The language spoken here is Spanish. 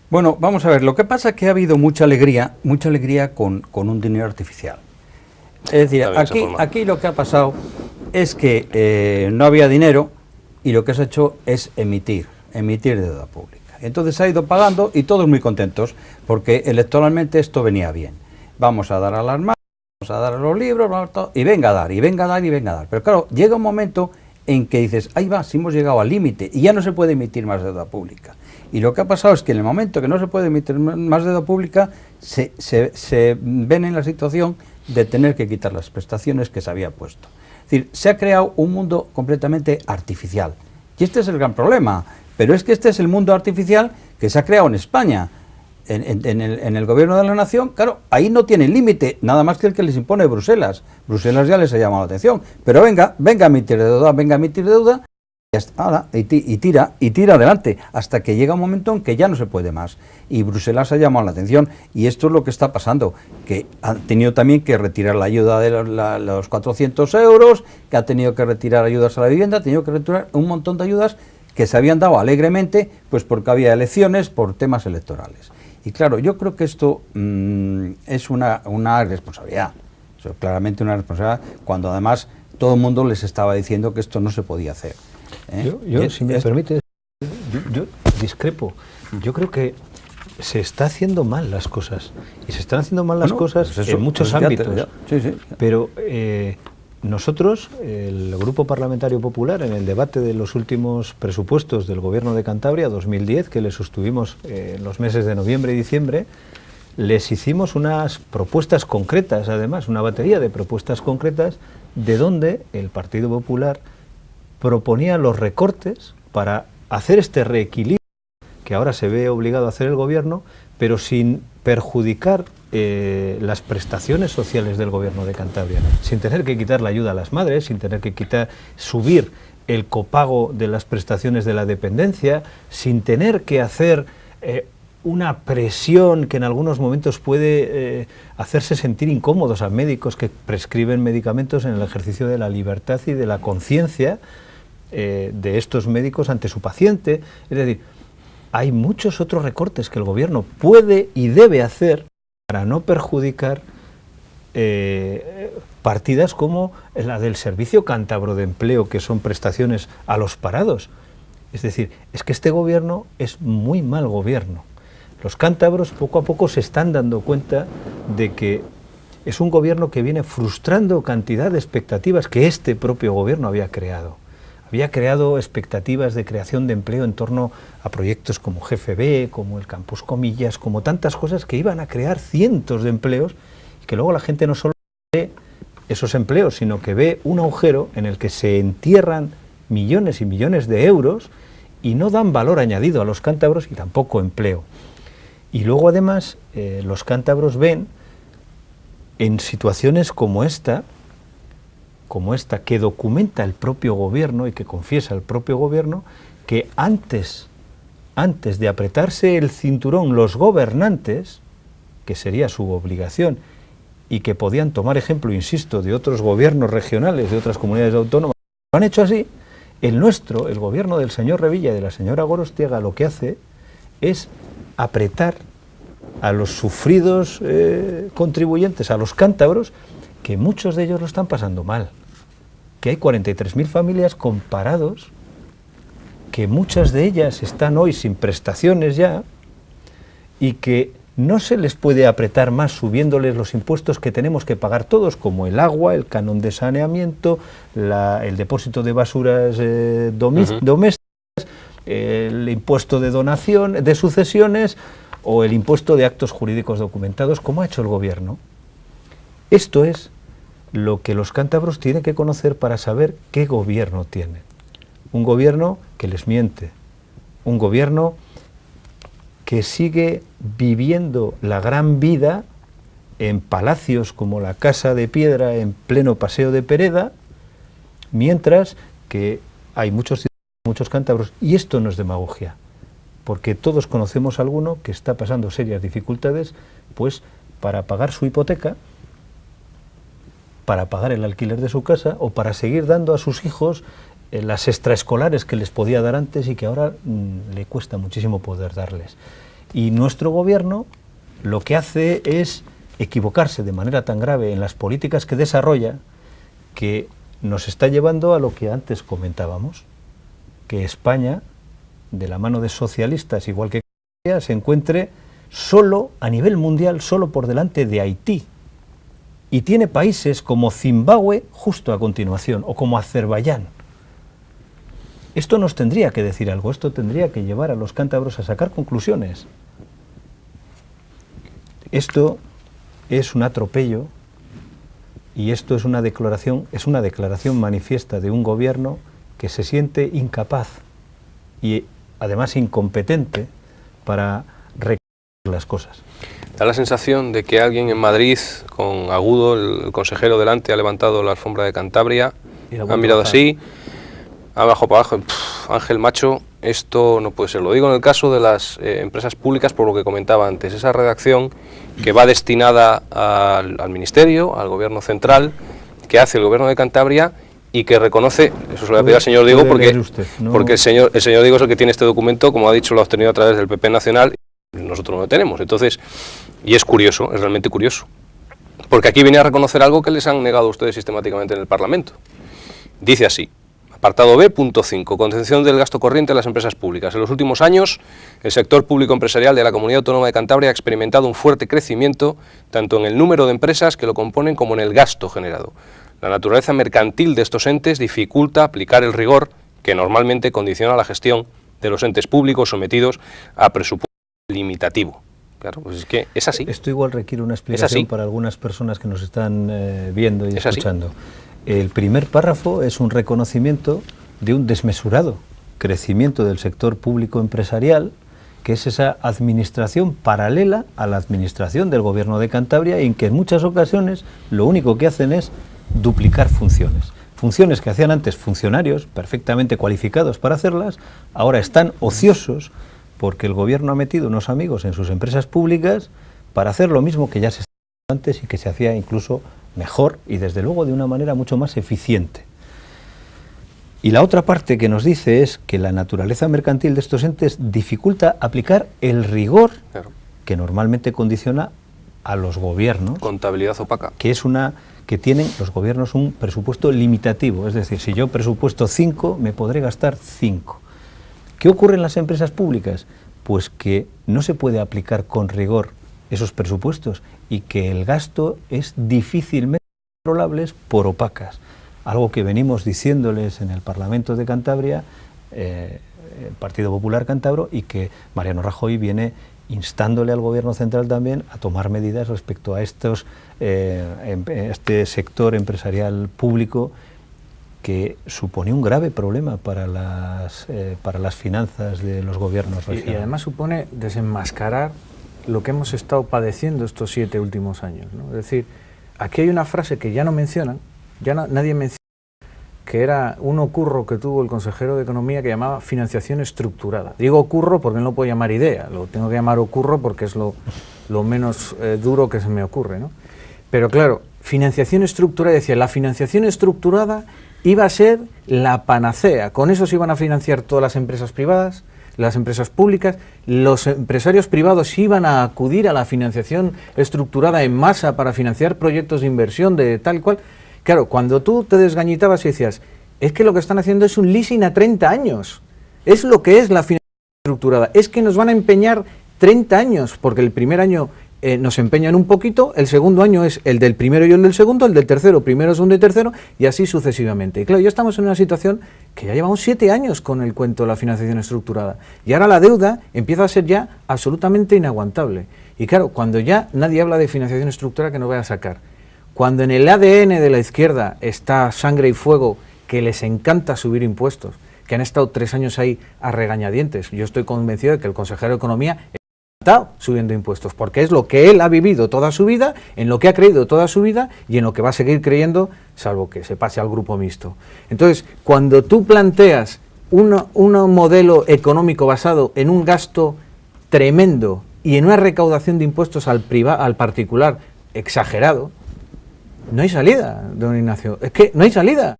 Bueno, vamos a ver, lo que pasa es que ha habido mucha alegría con un dinero artificial. Es decir, aquí lo que ha pasado es que no había dinero y lo que se ha hecho es emitir deuda pública. Entonces se ha ido pagando y todos muy contentos porque electoralmente esto venía bien. Vamos a dar a las manos, vamos a dar a los libros, y venga a dar, y venga a dar, y venga a dar. Pero claro, llega un momento en que dices, ahí va, si hemos llegado al límite y ya no se puede emitir más deuda pública. Y lo que ha pasado es que en el momento que no se puede emitir más deuda pública, se ven en la situación de tener que quitar las prestaciones que se había puesto. Es decir, se ha creado un mundo completamente artificial. Y este es el gran problema. Pero es que este es el mundo artificial que se ha creado en España. En el gobierno de la nación, claro, ahí no tienen límite, nada más que el que les impone Bruselas. Bruselas ya les ha llamado la atención. Pero venga a emitir deuda, y tira adelante, hasta que llega un momento en que ya no se puede más. Y Bruselas ha llamado la atención, y esto es lo que está pasando, que ha tenido también que retirar la ayuda de los 400 euros, que ha tenido que retirar ayudas a la vivienda, ha tenido que retirar un montón de ayudas que se habían dado alegremente, pues porque había elecciones, por temas electorales. Y claro, yo creo que esto es una responsabilidad, eso es claramente una responsabilidad, cuando además todo el mundo les estaba diciendo que esto no se podía hacer. Yo si me permite, yo discrepo. Yo creo que se está haciendo mal las cosas, y se están haciendo mal las cosas pues en muchos ámbitos. Pero nosotros, el Grupo Parlamentario Popular, en el debate de los últimos presupuestos del Gobierno de Cantabria 2010, que le sostuvimos en los meses de noviembre y diciembre, les hicimos unas propuestas concretas, además, una batería de propuestas concretas, de donde el Partido Popular proponía los recortes para hacer este reequilibrio que ahora se ve obligado a hacer el Gobierno, pero sin perjudicar las prestaciones sociales del Gobierno de Cantabria, sin tener que quitar la ayuda a las madres, sin tener que subir el copago de las prestaciones de la dependencia, sin tener que hacer una presión que en algunos momentos puede hacerse sentir incómodos a médicos que prescriben medicamentos en el ejercicio de la libertad y de la conciencia de estos médicos ante su paciente. Es decir, hay muchos otros recortes que el Gobierno puede y debe hacer para no perjudicar partidas como la del Servicio Cántabro de Empleo, que son prestaciones a los parados. Es decir, es que este Gobierno es muy mal gobierno. Los cántabros poco a poco se están dando cuenta de que es un gobierno que viene frustrando cantidad de expectativas que este propio gobierno había creado. Había creado expectativas de creación de empleo en torno a proyectos como GFB, como el Campus Comillas, como tantas cosas que iban a crear cientos de empleos, y que luego la gente no solo ve esos empleos, sino que ve un agujero en el que se entierran millones y millones de euros y no dan valor añadido a los cántabros y tampoco empleo. Y luego además los cántabros ven en situaciones como esta que documenta el propio gobierno y que confiesa el propio gobierno, que antes de apretarse el cinturón los gobernantes, que sería su obligación, y que podían tomar ejemplo, insisto, de otros gobiernos regionales, de otras comunidades autónomas, lo han hecho así. El nuestro, el gobierno del señor Revilla y de la señora Gorostiaga, lo que hace es apretar a los sufridos contribuyentes, a los cántabros, que muchos de ellos lo están pasando mal, que hay 43.000 familias con parados, que muchas de ellas están hoy sin prestaciones ya, y que no se les puede apretar más subiéndoles los impuestos que tenemos que pagar todos, como el agua, el canon de saneamiento, el depósito de basuras domésticas, el impuesto de donación, de sucesiones, o el impuesto de actos jurídicos documentados, como ha hecho el gobierno. Esto es lo que los cántabros tienen que conocer para saber qué gobierno tienen. Un gobierno que les miente, un gobierno que sigue viviendo la gran vida en palacios como la Casa de Piedra en pleno Paseo de Pereda, mientras que hay muchos cántabros, y esto no es demagogia, porque todos conocemos a alguno que está pasando serias dificultades, pues para pagar su hipoteca, para pagar el alquiler de su casa, o para seguir dando a sus hijos las extraescolares que les podía dar antes y que ahora le cuesta muchísimo poder darles. Y nuestro gobierno lo que hace es equivocarse de manera tan grave en las políticas que desarrolla, que nos está llevando a lo que antes comentábamos, que España, de la mano de socialistas, igual que Canarias, se encuentre solo, a nivel mundial, solo por delante de Haití. Y tiene países como Zimbabue justo a continuación, o como Azerbaiyán. Esto nos tendría que decir algo, esto tendría que llevar a los cántabros a sacar conclusiones. Esto es un atropello y esto es una declaración manifiesta de un gobierno que se siente incapaz y además incompetente para reconocer las cosas. Da la sensación de que alguien en Madrid, con Agudo, el consejero delante, ha levantado la alfombra de Cantabria, ha mirado así, abajo para abajo, Ángel Macho, esto no puede ser. Lo digo en el caso de las empresas públicas, por lo que comentaba antes, esa redacción que va destinada al Ministerio, al Gobierno central, que hace el Gobierno de Cantabria y que reconoce, eso se lo voy a pedir al señor Diego, porque el señor Diego es el que tiene este documento, como ha dicho, lo ha obtenido a través del PP Nacional, y nosotros no lo tenemos. Entonces, y es curioso, es realmente curioso, porque aquí viene a reconocer algo que les han negado a ustedes sistemáticamente en el Parlamento. Dice así: apartado B, punto 5, contención del gasto corriente de las empresas públicas. En los últimos años, el sector público empresarial de la Comunidad Autónoma de Cantabria ha experimentado un fuerte crecimiento, tanto en el número de empresas que lo componen como en el gasto generado. La naturaleza mercantil de estos entes dificulta aplicar el rigor que normalmente condiciona la gestión de los entes públicos sometidos a presupuesto limitativo. Claro, pues es que es así. Esto igual requiere una explicación para algunas personas que nos están viendo y escuchando. El primer párrafo es un reconocimiento de un desmesurado crecimiento del sector público empresarial, que es esa administración paralela a la administración del Gobierno de Cantabria, en que en muchas ocasiones lo único que hacen es duplicar funciones. Funciones que hacían antes funcionarios perfectamente cualificados para hacerlas, ahora están ociosos porque el Gobierno ha metido unos amigos en sus empresas públicas para hacer lo mismo que ya se hacía antes y que se hacía incluso mejor y desde luego de una manera mucho más eficiente. Y la otra parte que nos dice es que la naturaleza mercantil de estos entes dificulta aplicar el rigor que normalmente condiciona a los gobiernos. Contabilidad opaca. Que tienen los gobiernos un presupuesto limitativo, es decir, si yo presupuesto 5, me podré gastar 5. ¿Qué ocurre en las empresas públicas? Pues que no se puede aplicar con rigor esos presupuestos y que el gasto es difícilmente controlable por opacas. Algo que venimos diciéndoles en el Parlamento de Cantabria, el Partido Popular Cántabro, y que Mariano Rajoy viene instándole al Gobierno central también a tomar medidas respecto a este sector empresarial público que supone un grave problema para las finanzas de los gobiernos regionales. Y además supone desenmascarar lo que hemos estado padeciendo estos 7 últimos años, ¿no? Es decir, aquí hay una frase que ya no mencionan, nadie menciona, que era un ocurro que tuvo el consejero de Economía que llamaba financiación estructurada. Digo ocurro porque no lo puedo llamar idea, lo tengo que llamar ocurro porque es lo menos duro que se me ocurre, ¿no? Pero claro, financiación estructurada, decía, la financiación estructurada iba a ser la panacea, con eso se iban a financiar todas las empresas privadas, las empresas públicas, los empresarios privados iban a acudir a la financiación estructurada en masa para financiar proyectos de inversión de tal cual. Claro, cuando tú te desgañitabas y decías, es que lo que están haciendo es un leasing a 30 años, es lo que es la financiación estructurada, es que nos van a empeñar 30 años, porque el primer año nos empeñan un poquito, el segundo año es el del primero y el del segundo, el del tercero, primero, segundo y tercero, y así sucesivamente. Y claro, ya estamos en una situación que ya llevamos 7 años con el cuento de la financiación estructurada, y ahora la deuda empieza a ser ya absolutamente inaguantable. Y claro, cuando ya nadie habla de financiación estructurada, que no vaya a sacar. Cuando en el ADN de la izquierda está sangre y fuego, que les encanta subir impuestos, que han estado 3 años ahí a regañadientes, yo estoy convencido de que el consejero de Economía está subiendo impuestos, porque es lo que él ha vivido toda su vida, en lo que ha creído toda su vida y en lo que va a seguir creyendo, salvo que se pase al grupo mixto. Entonces, cuando tú planteas un modelo económico basado en un gasto tremendo y en una recaudación de impuestos al particular exagerado, no hay salida, don Ignacio, es que no hay salida.